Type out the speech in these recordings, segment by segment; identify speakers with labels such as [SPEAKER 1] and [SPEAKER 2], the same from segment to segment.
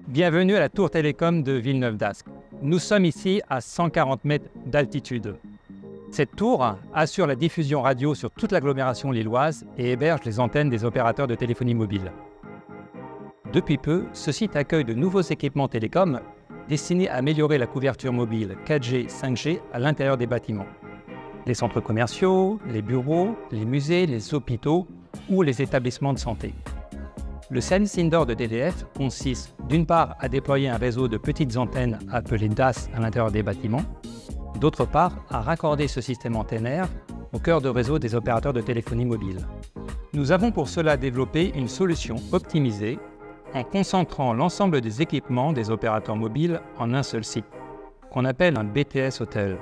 [SPEAKER 1] Bienvenue à la tour télécom de Villeneuve-d'Ascq. Nous sommes ici à 140 mètres d'altitude. Cette tour assure la diffusion radio sur toute l'agglomération lilloise et héberge les antennes des opérateurs de téléphonie mobile. Depuis peu, ce site accueille de nouveaux équipements télécoms destinés à améliorer la couverture mobile 4G, 5G à l'intérieur des bâtiments. Les centres commerciaux, les bureaux, les musées, les hôpitaux ou les établissements de santé. Le service indoor de TDF consiste d'une part à déployer un réseau de petites antennes appelées DAS à l'intérieur des bâtiments, d'autre part à raccorder ce système antennaire au cœur de réseau des opérateurs de téléphonie mobile. Nous avons pour cela développé une solution optimisée en concentrant l'ensemble des équipements des opérateurs mobiles en un seul site, qu'on appelle un BTS Hotel,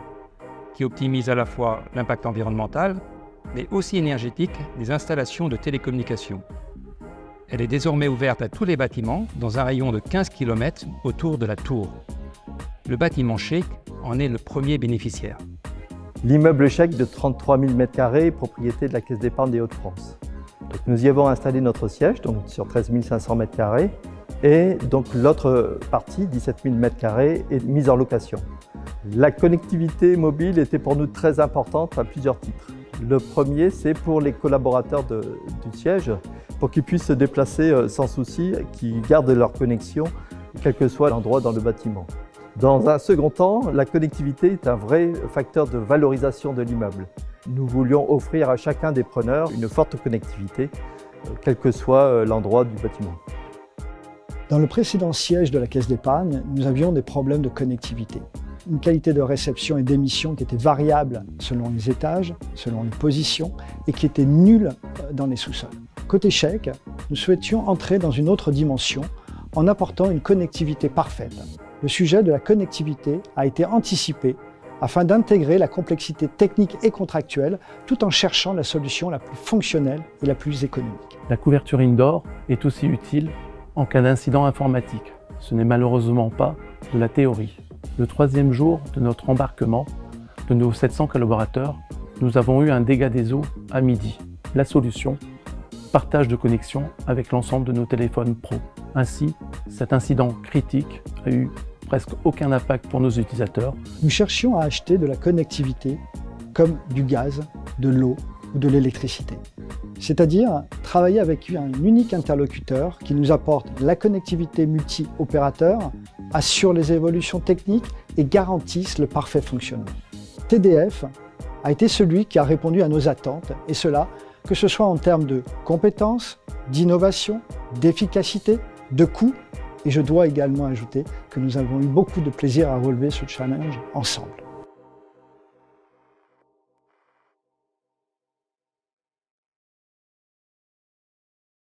[SPEAKER 1] qui optimise à la fois l'impact environnemental, mais aussi énergétique des installations de télécommunications. Elle est désormais ouverte à tous les bâtiments dans un rayon de 15 km autour de la tour. Le bâtiment Sheikh en est le premier bénéficiaire.
[SPEAKER 2] L'immeuble Sheikh de 33 000 m², propriété de la Caisse d'épargne des Hauts-de-France. Nous y avons installé notre siège, donc sur 13 500 m², et donc l'autre partie, 17 000 m², est mise en location. La connectivité mobile était pour nous très importante à plusieurs titres. Le premier, c'est pour les collaborateurs du siège, pour qu'ils puissent se déplacer sans souci, qu'ils gardent leur connexion, quel que soit l'endroit dans le bâtiment. Dans un second temps, la connectivité est un vrai facteur de valorisation de l'immeuble. Nous voulions offrir à chacun des preneurs une forte connectivité, quel que soit l'endroit du bâtiment.
[SPEAKER 3] Dans le précédent siège de la Caisse d'épargne, nous avions des problèmes de connectivité. Une qualité de réception et d'émission qui était variable selon les étages, selon les positions, et qui était nulle dans les sous-sols. Côté Sheikh, nous souhaitions entrer dans une autre dimension en apportant une connectivité parfaite. Le sujet de la connectivité a été anticipé afin d'intégrer la complexité technique et contractuelle tout en cherchant la solution la plus fonctionnelle et la plus économique.
[SPEAKER 4] La couverture indoor est aussi utile en cas d'incident informatique. Ce n'est malheureusement pas de la théorie. Le troisième jour de notre embarquement, de nos 700 collaborateurs, nous avons eu un dégât des eaux à midi. La solution, partage de connexion avec l'ensemble de nos téléphones pro. Ainsi, cet incident critique a eu presque aucun impact pour nos utilisateurs.
[SPEAKER 3] Nous cherchions à acheter de la connectivité comme du gaz, de l'eau ou de l'électricité. C'est-à-dire travailler avec un unique interlocuteur qui nous apporte la connectivité multi-opérateur, assure les évolutions techniques et garantisse le parfait fonctionnement. TDF a été celui qui a répondu à nos attentes, et cela, que ce soit en termes de compétences, d'innovation, d'efficacité, de coût, et je dois également ajouter que nous avons eu beaucoup de plaisir à relever ce challenge ensemble.